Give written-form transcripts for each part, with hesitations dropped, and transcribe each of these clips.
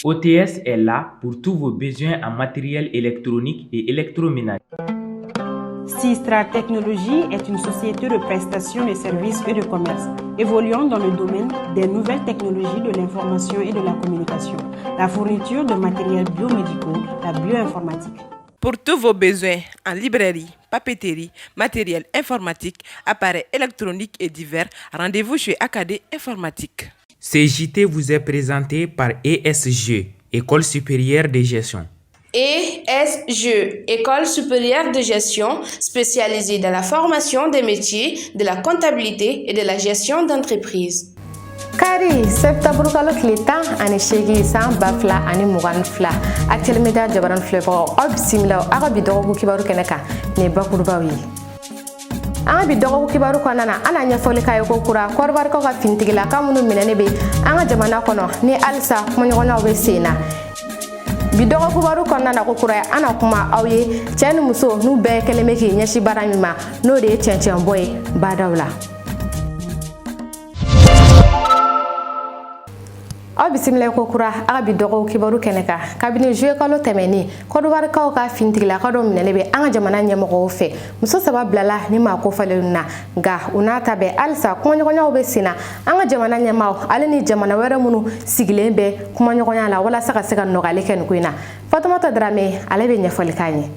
OTS est là pour tous vos besoins en matériel électronique et électroménager. Sistra Technologies est une société de prestation de services et de commerce, évoluant dans le domaine des nouvelles technologies de l'information et de la communication, la fourniture de matériels biomédicaux, la bioinformatique. Pour tous vos besoins en librairie, papeterie, matériel informatique, appareils électroniques et divers, rendez-vous chez AKD Informatique. CJT vous est présenté par ESG, École supérieure de gestion. ESG, École supérieure de gestion, spécialisée dans la formation des métiers de la comptabilité et de la gestion d'entreprise. Kari septembre kalo tile 10 ani 8 san ba fila ani 22 Actuel Media jabaran flebo obsimla arabi dogo kibaru keneka ne bakurbaw yi bi dogo kibaru konana ana nya fole kay ko kura korbar ko ka fintigila kamunu minene be anga jamana kono ni alsa mo nyona be sena bidogo kubaru konana ko kura ana kuma awye chani muso nu be keleme ki nyashi baramima no de chenchem boy badawla bisimila ko kura aga bidogo kibaru keneka kabine jouer kalo temeni ko do war kaw ka fintigila ka do minele be anga jamana nyamo fe muso saba blala ni ma ko faleluna ga unata be alsa kuma nyonya be sina anga jamana nyama ale ni jamana were munu sigile be kuma nyonya la wala saka saka no gale ken kuina Fatumata Drame ale be nyafol kanye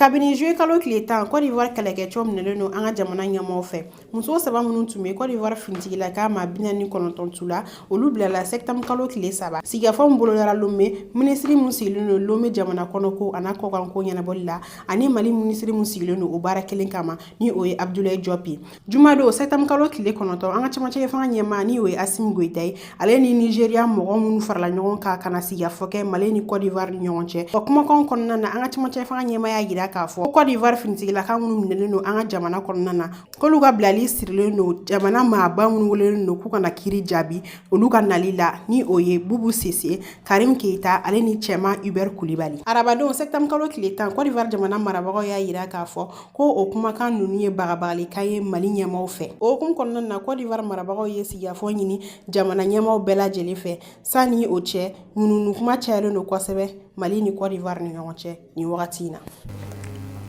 Kabini jouer kalo tile 10 Côte d'Ivoire kaleke chom neleno anga jamana nyamo fe muso saba munu tume Côte d'Ivoire fintigila ka ma binani konontonsula olu blala septembre kalo tile saba siga fam bolo dara lome ministre musileno lome jamana konoko anako kanko nyana bolla ani mali ministre musileno obara kelen kama ni oye Abdoulaye Diop jumado septembre kalo tile kononton anga chamache fanga nyama ni oye Asim Goïta ale ni Nigeria mo munu farla nyon ka kana siga foke mali ni Côte d'Ivoire nyonche okuma kon konna anga chamache fanga nyama ya gira kafo Côte d'Ivoire fintigila ka munu mineleno anga jamana konnana koluga blali sirleno jamana ma ba munu woleno ku kana kiri jabi oluga nalila ni oye Boubou Sese Karim Keita ale ni chema Hubert Koulibaly arabado septembre kalo tile 10 Côte d'Ivoire jamana marabago ya yira kafo ko okuma kan nunu ye bagabali kaye mali nyama fe okum konnana Côte d'Ivoire marabago ye siga fo nyini jamana nyama bela jeli fe sani oche nunu kuma chayelo no kwasebe mali ni Côte d'Ivoire ni yonche ni wakatina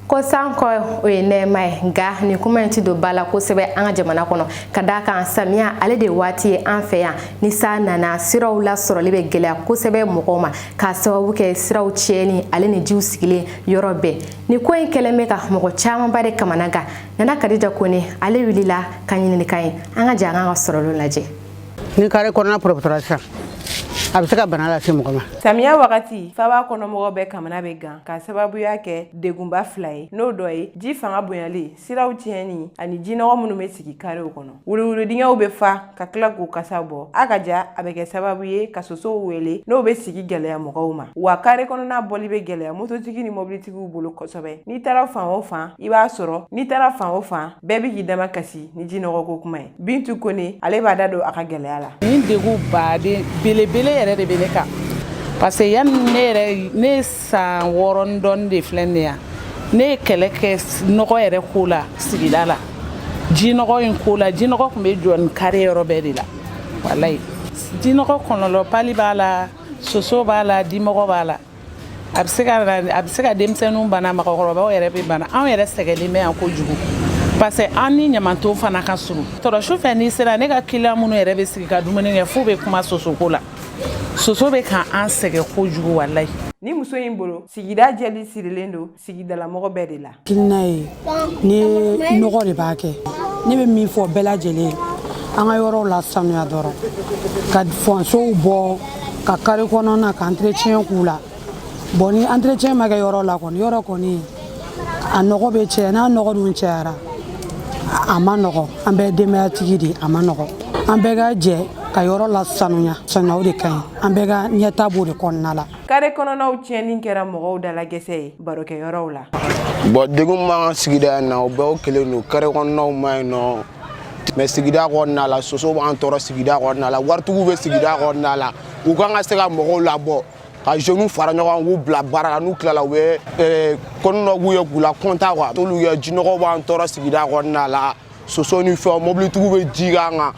ko sanko oye ne mai ga ni kuma nti do bala ko sebe anga jamana kono kadaka samia ale de wati an fe ya ni sa nana siraw la soro libe gele ko sebe mokoma ka sababu ke siraw cheni ale ni jiw sigile yorobe ni ko en keleme ka moko chama bare kamanaga nana kadija koni ale wilila kanyini ni kai anga janga soro lo laje ni kare korona proprietation abisaka banala se mokoma Samia wakati faba kono mogo be kamana be gan ka sababu yake degumba fly no doye ji fanga bonyali siraw tieni ani jinogo munu me sigi kare kono wulu dinga ube fa ka kla ko kasabo akaja abeke sababu ye ka soso wele no be sigi gele ya mogoma wa kare kono na boli be gele ya moto tigi ni mobility gu bolo kosobe ni tara fan o fan iba soro ni tara fan o fan bebi gidama kasi ni jinogo ko kuma bintu kone ale ba dado aka gele ala ni degu bade bele yere de beleka parce que yan ne sa woron don de flenia ne keleke nogo yere kula sigidala jinogo in kula jinogo kumbe jon kare robedi la wallahi jinogo kono lo pali bala soso bala dimogo bala abseka demsenu bana makoroba yere be bana an yere segeli me an ko jugu parce que ani nyamanto fana ka suru toro chauffeur ni sera ne ka kila munu yere be sigi ka dumuni ne fu be kuma soso kula soso be kan an sege ko jugu wallahi ni muso yin bolo sigida jeli sirilendo sigida la mogo be de la kilnaye ni nogo de bake ni be mi fo bela jeli an ga yoro la sanuya doro ka fonso bo ka kare kono na ka entretien kula boni entretien ma ga yoro la kon yoro koni an nogo be che na nogo dun chara amanogo ambe dematigi di amanogo ambe ga je ka yoro la sanuya sanaw de kan ambe ga nyata bo de konnala kare kono na ucheni kera mogo dala gese baro ke yoro la bo degum ma sigida na obo kele no kare kono ma no me sigida konnala soso ba antoro sigida konnala wartugu be sigida konnala u kan ga sega mogo la bo ka jeune fara ɲɔgɔn k'u bila baara la n'u tilala u bɛ kɔnɔna k'u ye k'u la kɔnta t'olu ye jinɔgɔw b'an tɔɔrɔ sigida kɔnɔna la soso ni fɛnw mobilitigiw bɛ ji k'an kan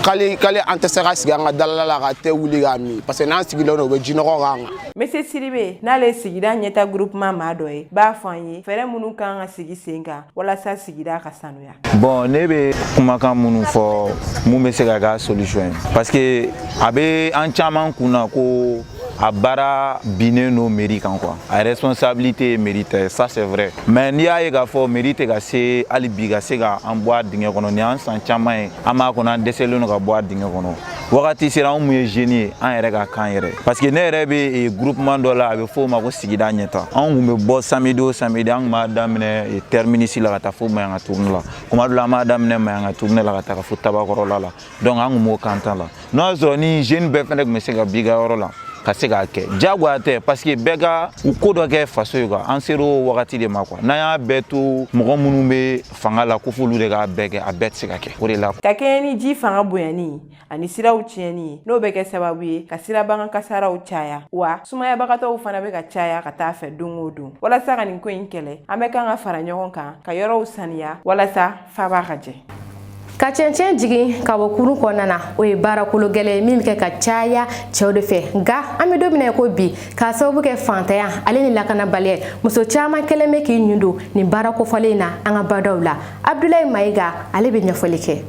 kali an tɛ se ka sigi an ka dalala la ka tɛ wuli ka min parce que n'an sigilen don u bɛ jinɔgɔ k'an kan. Monsieur Sidibe n'ale sigida ɲɛta groupement maa dɔ ye b'a fɔ an ye fɛɛrɛ minnu kan ka sigi sen kan walasa sigida ka sanuya. Bon ne bɛ kumakan minnu fɔ mun bɛ se ka kɛ solution ye parce que a bɛ an caman kunna ko a baara binnen no mairie kan quoi a responsabilité ye mairie tɛ ça c'est vrai mais n'i y'a ye k'a fɔ mairie tɛ ka se hali bi ka se ka an bɔ a dingɛ kɔnɔ ni an san caman ye an b'a kɔnɔ an dɛsɛlen don ka bɔ a dingɛ kɔnɔ wagati sera an mun ye jeune ye an yɛrɛ ka kan yɛrɛ parce que ne yɛrɛ bɛ groupement dɔ la a bɛ fɔ o ma ko sigida ɲɛta an kun bɛ bɔ samedi o samedi an kun b'a daminɛ terminus la ka taa fo Mayanga tourne la kuma dɔ la an b'a daminɛ Mayanga tourne la ka taa fo Tabakɔrɔla la donc an kun b'o kan ta la n'o y'a sɔrɔ ni jeune bɛɛ fɛnɛ kun bɛ se ka b'i ka yɔrɔ la ka se k'a kɛ diyagoya tɛ parce que bɛɛ ka u ko dɔ kɛ faso ye quoi an ser'o wagati de ma quoi n'an y'a bɛɛ to mɔgɔ minnu bɛ fanga la ko f'olu de k'a bɛɛ kɛ a bɛɛ tɛ se ka kɛ o de la. Ka kɛɲɛ ni ji fanga bonyani ani siraw tiɲɛni ye n'o bɛ kɛ sababu ye ka sirabakan kasaraw caya wa sumayabagatɔw fana bɛ ka caya ka taa fɛ don o don walasa ka nin ko in kɛlɛ an bɛ kan ka fara ɲɔgɔn kan ka yɔrɔw saniya walasa faaba ka jɛ. Ka cɛncɛn jigin ka bɔ kurun kɔnɔna na o ye baarakolo gɛlɛn min bɛ kɛ ka caya cɛw de fɛ nka an bɛ don min na ko bi k'a sababu kɛ fantanya ale ni lakanabaliya muso caman kɛlen bɛ k'i ɲun don nin baara kofɔlen na an ka badaw la Abdulayi Mayiga ale bɛ ɲɛfɔli kɛ.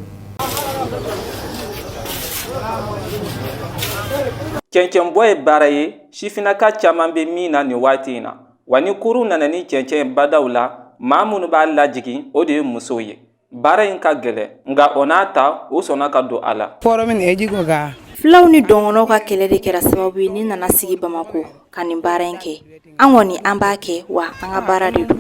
Cɛncɛnbɔ ye baara ye sifinaka caman bɛ min na nin waati in na wa ni kurun nana ni cɛncɛn badaw la maa minnu b'a lajigin o de ye musow ye. Baara in ka gɛlɛn nka o n'a ta o sɔnna ka don a la. Fulaw ni dɔngɔnɔw ka kɛlɛ de kɛra sababu ye ni nana sigi Bamako ka nin baara in kɛ an kɔni an b'a kɛ wa an ka baara de don.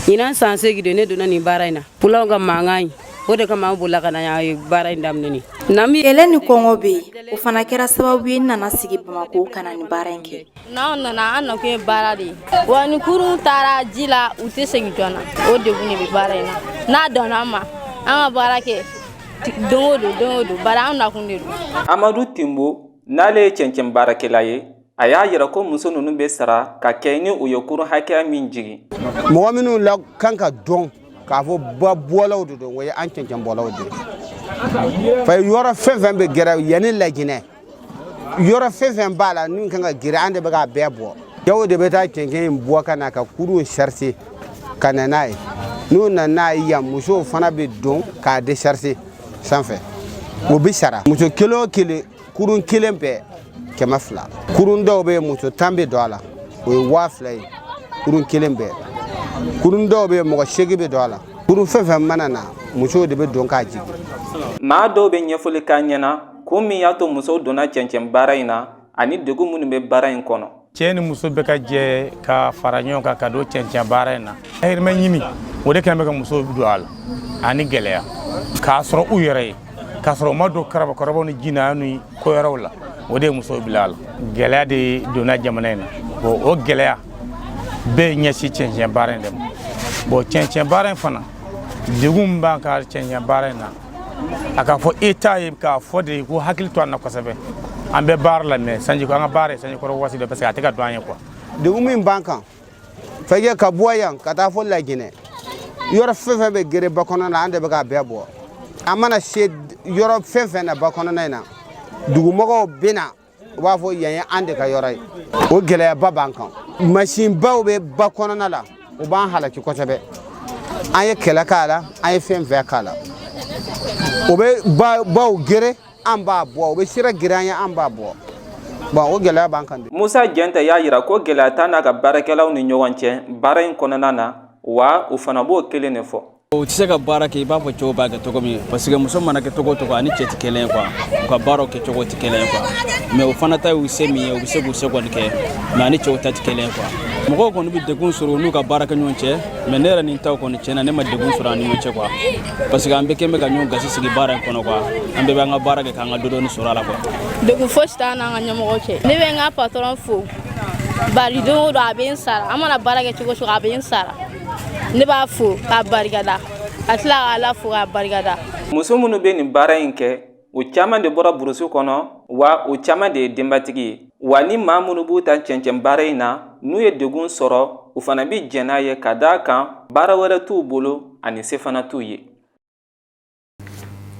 Ɲinan san segin de ne donna nin baara in na fulaw ka mankan in o de kama an bolila ka na y'a ye baara in daminɛ kɛlɛ ni kɔngɔ bɛ yen o fana kɛra sababu ye nana sigi Bamako ka na nin baara in kɛ. N'anw nana an nakun ye baara de ye wa ni kurun taara ji la u tɛ segin joona o degun de bɛ baara in na n'a dɔnna an ma an ka baara kɛ don o don bari an nakun de don. Amadu Timbo n'ale ye cɛncɛn baarakɛla ye a y'a yira ko muso ninnu bɛ sara ka kɛ ni u ye kurun hakɛya min jigin. Mɔgɔ minnu la kan ka dɔn k'a fɔ bɔlaw de don o ye an cɛncɛn bɔlaw de ye fa yɔrɔ fɛn fɛn bɛ gɛrɛ yanni Laginɛ yɔrɔ fɛn fɛn b'a la min kan ka gɛrɛ an de bɛ k'a bɛɛ bɔ cɛw de bɛ taa cɛncɛn in bɔ ka na ka kurun charger ka na n'a ye n'u nana n'a ye yan musow fana bɛ don k'a décharger sanfɛ o bɛ sara muso kelen o kelen kurun kelen bɛɛ 200 kurun dɔw bɛ yen muso 10 bɛ don a la o ye 2000 ye kurun kelen bɛɛ kurun dɔw bɛ yen mɔgɔ 8 bɛ don a la kurun fɛn fɛn mana na musow de bɛ don k'a jigin. Maa dɔw bɛ ɲɛfɔli k'an ɲɛna ko min y'a to musow donna cɛncɛn baara in na ani degun minnu bɛ baara in kɔnɔ. Cɛ ni muso bɛ ka jɛ ka fara ɲɔgɔn kan ka don cɛncɛn baara in na dahirimɛ ɲini o de kan bɛ ka musow don a la ani gɛlɛya k'a sɔrɔ u yɛrɛ ye k'a sɔrɔ u ma don karabakɔrɔbaw ni jinɛya ni koyɔrɔw la o de ye musow bila a la gɛlɛya de donna jamana in na bon o gɛlɛya bɛɛ ɲɛsin cɛncɛn baara in de ma bon cɛncɛn baara in fana degun b'an ka cɛncɛn baara in na a ka fɔ État ye k'a fɔ de ko hakili to an na kosɛbɛ an bɛ baara la mais sanji an ka baara ye sanji kɔrɔ waati dɔ parce que a tɛ ka don an ye quoi. Degun min b'an kan fɛnkɛ ka bɔ yan ka taa fɔ Laginɛ yɔrɔ fɛn fɛn bɛ gɛrɛ ba kɔnɔna na an de bɛ k'a bɛɛ bɔ an mana se yɔrɔ fɛn fɛn na ba kɔnɔna in na dugumɔgɔw bɛ na u b'a fɔ yan ye an de ka yɔrɔ ye o gɛlɛyaba b'an kan masinbaw bɛ ba kɔnɔna la u b'an halaki kosɛbɛ an ye kɛlɛ k'a la an ye fɛn fɛn k'a la o bɛ baw gɛrɛ an b'a bɔ o bɛ sira gɛrɛ an ye an b'a bɔ bon o gɛlɛya b'an kan. Musa Jɛnta y'a yira ko gɛlɛya t'a n'a ka baarakɛlaw ni ɲɔgɔn cɛ baara in kɔnɔna na wa u fana b'o kelen de fɔ. O tɛ se ka baara kɛ I b'a fɔ cɛw b'a kɛ cogo min parce que muso mana kɛ cogo o cogo ani cɛ tɛ kelen ye quoi u ka baaraw kɛ cogo tɛ kelen ye quoi mais o fana ta y'u se min ye u bɛ se k'u se kɔni kɛ mais ani cɛw ta tɛ kelen ye quoi mɔgɔw kɔni bɛ degun sɔrɔ n'u ka baara kɛ ɲɔgɔn cɛ mais ne yɛrɛ ni taw kɔni tiɲɛna ne ma degun sɔrɔ an ni ɲɔgɔn cɛ quoi parce que an bɛɛ kɛn bɛ ka ɲɔgɔn gasi sigi baara in kɔnɔ quoi an bɛɛ bɛ an ka baara kɛ k'an ka dɔɔni sɔrɔ a la quoi. Degun fosi t'an n'an ka ɲɛmɔgɔ cɛ ne bɛ n ka patron fo bari don o don a bɛ n sara an mana baara kɛ cogo o cogo a bɛ n sara ne b'a fo k'a barikada a tila k'a la fo k'a barikada. Muso minnu bɛ nin baara in kɛ o caman de bɔra burusi kɔnɔ wa o caman de ye denbatigi ye wa ni maa minnu b'u ta cɛncɛn baara in na n'u ye degun sɔrɔ u fana bɛ jɛn n'a ye ka d'a kan baara wɛrɛ t'u bolo ani se fana t'u ye.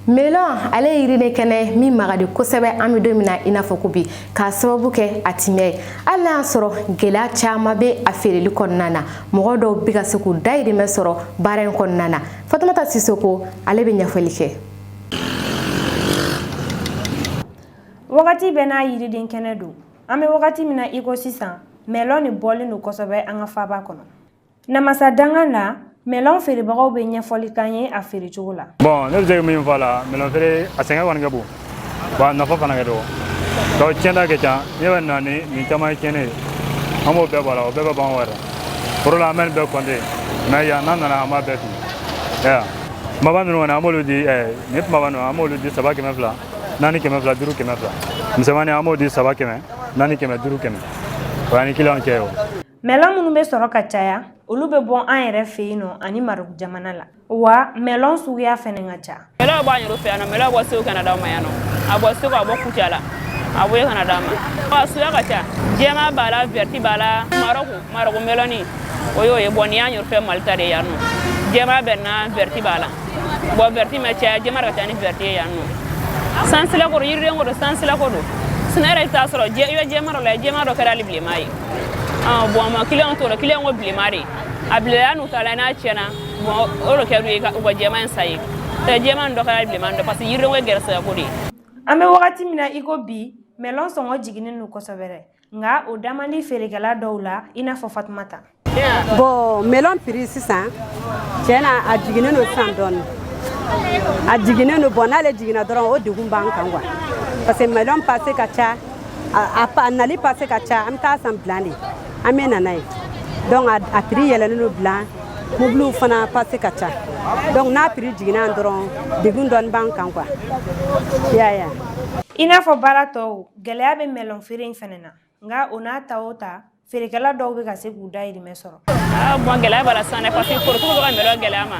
melon ale yirine kɛnɛ min magadi kosɛbɛ an bɛ don min na i n'a fɔ ko bi k'a sababu kɛ a timɛ hali n'a y'a sɔrɔ gɛlɛya caman bɛ a feereli kɔnɔna na mɔgɔ dɔw bɛ ka se k'u dayirimɛ sɔrɔ baara in kɔnɔna na Fatumata Sisoko ale bɛ ɲɛfɔli kɛ. Wagati bɛ n'a yiriden kɛnɛ don an bɛ wagati min na i ko sisan melon ni bɔlen don kosɛbɛ an ka faaba kɔnɔ namasa dangan na melon feerebagaw bɛ ɲɛfɔli kan ye a feere cogo la. Bon ne bɛ se min fɔ la melon feere a sɛgɛn kɔni ka bon wa nafa fana ka dɔgɔ donc tiɲɛta ka ca ne bɛ na ni nin caman ye tiɲɛni ye an b'o bɛɛ bɔ a la o bɛɛ bɛ ban wɛrɛ foro la an bɛ nin bɛɛ compter mais yan n'an nana an b'a bɛɛ fili kumaba ninnu kɔni an b'olu di ni kumaba ninnu an b'olu di 300 400 400 500 500 misɛnmani an b'o di 300 400 500 500 o y'an ni client cɛ ye o. melon minnu bɛ sɔrɔ ka caya olu bɛ bɔ an yɛrɛ fɛ yen nɔ ani Maroc jamana la wa melon suguya fɛnɛ ka ca. melon b'a yɛrɛ fɛ yan nɔ melon bɔ Segu kana d'anw ma yan nɔ a bɔ Segu a bɔ Kucala a bɔ kana d'anw ma a suguya ka ca jɛma b'a la verti b'a la Maroc meloni o y'o ye bon ni y'an yɛrɛ fɛ Mali ta de yan nɔ jɛma bɛ na verti b'a la bon verti ma caya jɛma ka ca ni verti ye yan nɔ sansila ko yiriden ko do sansila ko do sinɛ yɛrɛ t'a sɔrɔ i bɛ jɛma dɔ la jɛma dɔ kɛra hali bilenman ye bon ma client to la client ko bilenman de a bilenman n'u ta la n'a tiɲɛna bon o de kɛra u ka jɛma in san ye jɛma dɔ kɛra bilenman dɔ parce que yiriden ko gɛrɛsɛgɛ ko de ye. an bɛ wagati min na i ko bi melon sɔngɔ jiginin don kosɛbɛ dɛ nka o damandi feerekɛla dɔw la i n'a fɔ Fatumata. bon melon prix sisan tiɲɛna a jiginin don san dɔɔni a jiginin don bon n'ale jiginna dɔrɔn o degun b'an kan quoi parce que melon passé ka ca a nali passé ka ca an bɛ taa san bilan de an bɛ nana ye donc a prix yɛlɛlen don bilan mobiliw fana passé ka ca donc n'a prix jiginna dɔrɔn degun dɔɔni b'an kan quoi ya i n'a fɔ baara tɔw gɛlɛya bɛ melon feere in fɛnɛ na nka o n'a ta o ta feerekɛla dɔw bɛ ka se k'u dayirimɛ sɔrɔ. bon gɛlɛya b'a la sisan dɛ parce que forotigiw bɛ ka melon gɛlɛya ma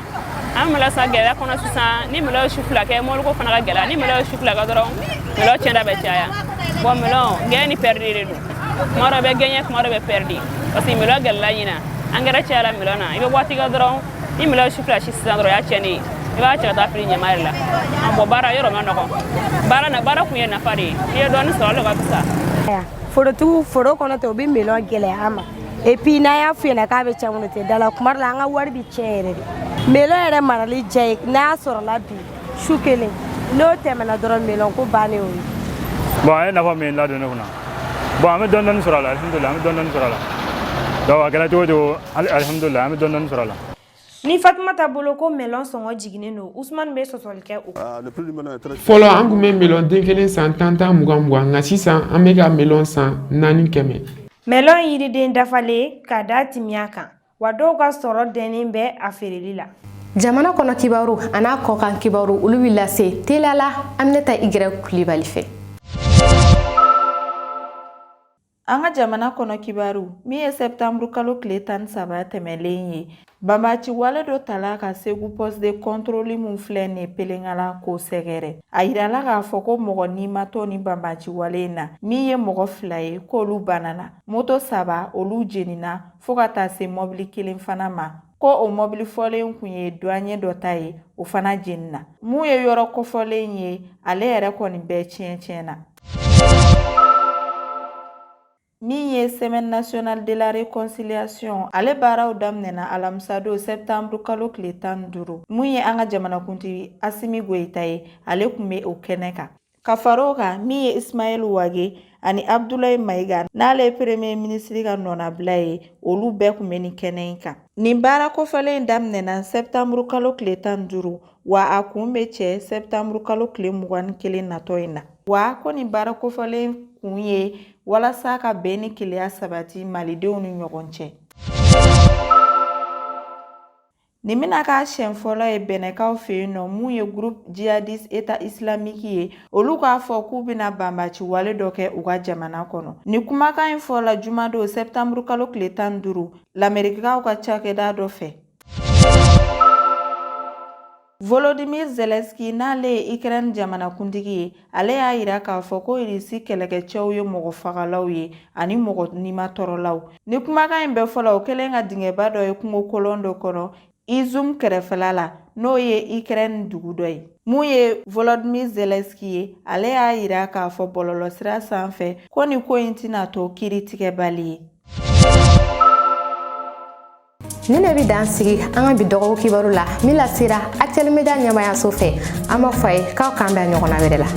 an bɛ sisan gɛlɛya kɔnɔ sisan ni melon ye su fila kɛ mɔbiliko fana ka gɛlɛya ni melon ye su fila kɛ dɔrɔn melon tiɲɛda bɛ caya bon melon gɛn ni pɛridi de don kuma dɔ bɛ gɛɲɛ kuma dɔ bɛ pɛridi parce que melon gɛlɛla ɲina angɛrɛ cayala melon na i bɛ waati kɛ dɔrɔn ni melon ye su fila si sisan dɔrɔn o y'a tiɲɛni ye i b'a cɛ ka taa fili ɲɛma yɛrɛ la bon baara yɔrɔ ma nɔgɔn baara kun ye nafa de ye i ye dɔɔni sɔrɔ o de ka fisa. forotigiw foro kɔnɔ tɛ u bɛ melon gɛlɛya ma et puis n'a y'a f'i ɲɛna k'a bɛ cɛ minnu tɛ da la kuma dɔ la an ka wari bɛ tiɲɛ yɛrɛ de melon yɛrɛ marali diya ye n'a y'a sɔrɔla bi su kelen n'o tɛmɛna dɔrɔn melon ko bannen o ye. bon a ye nafa min ladon ne kunna bon an bɛ dɔɔni sɔrɔ a la alhamdulilah an bɛ dɔɔni sɔrɔ a la donc a kɛra cogo o cogo alhamdulilah an bɛ dɔɔni sɔrɔ a la. ni Fatumata bolo ko melon sɔngɔ jiginin don Usman bɛ sɔsɔli kɛ o. fɔlɔ an tun bɛ melon den kelen san 10 20 nka sisan an bɛ ka melon san 400. melon yiriden dafalen ka da timiya kan wa dɔw ka sɔrɔ dɛnnen bɛ a feereli la. jamana kɔnɔ kibaru a n'a kɔkan kibaru olu bɛ lase teliya la Aminata Igirɛ Kulibali fɛ. an ka jamana kɔnɔ kibaru min ye septembre kalo tile 13 tɛmɛlen ye banbaci wale dɔ tala ka Segu poste de contrôle mun filɛ nin pelengala k'o sɛgɛrɛ a yirala k'a fɔ ko mɔgɔ nimatɔ ni banbaci wale in na min ye mɔgɔ 2 ye k'olu banana moto 3 olu jenina fo ka taa se mɔbili 1 fana ma ko o mɔbili fɔlen kun ye douanier dɔ ta ye o fana jenina mun ye yɔrɔ kɔfɔlen ye ale yɛrɛ kɔni bɛɛ tiɲɛ na. min ye semaine nationale de la réconciliation ale baaraw daminɛna alamisa don septembre kalo tile 15 mun ye an ka jamanakuntigi Asimi Goyita ye ale kun bɛ o kɛnɛ kan ka far'o kan min ye Ismaël Wage ani Abdoulaye Maïga n'ale premier ministre ka nɔnabila ye olu bɛɛ kun bɛ nin kɛnɛ in kan nin baara kɔfɛlen daminɛna septembre kalo tile 15 wa a kun bɛ cɛ septembre kalo tile 21 natɔ in na wa ko nin baara kɔfɛlen kun ye walasa ka bɛn ni keleya sabati malidenw ni ɲɔgɔn cɛ. nin bɛna k'a siɲɛ fɔlɔ ye bɛnɛkaw fɛ yen nɔ mun ye groupe djihadiste état islamique ye olu k'a fɔ k'u bɛna banbaci wale dɔ kɛ u ka jamana kɔnɔ nin kumakan in fɔla jumadon septembre kalo tile 15 l'Amérikaw ka cakɛda dɔ fɛ. Volodymyr Zelensky n'ale ye Ukraine jamanakuntigi ye ale y'a yira k'a fɔ ko Irisi kɛlɛkɛcɛw ye mɔgɔ fagalaw ye ani mɔgɔ nimatɔrɔlaw ni kumakan in bɛɛ fɔla o kɛlen ka dingɛba dɔ ye kungo kolon dɔ kɔnɔ Izum kɛrɛfɛla la n'o ye Ukraine dugu dɔ ye. Mun ye Volodymyr Zelensky ye, ale y'a yira k'a fɔ bɔlɔlɔsira sanfɛ ko ni ko in tɛna to kiiri tigɛbali ye. Ni ne bi dan sigi an ka bi dɔgɔkun kibaru la min lasera Actuel Media ɲɛmaayaso fɛ an b'a fɔ a ye k'aw k'an bɛn ɲɔgɔnna wɛrɛ la.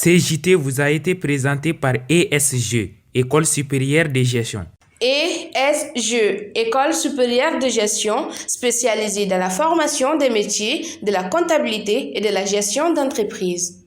Ce JT vous a été présenté par ESG, École supérieure de gestion. ESG, École supérieure de gestion, spécialisée dans la formation des métiers de la comptabilité et de la gestion d'entreprise.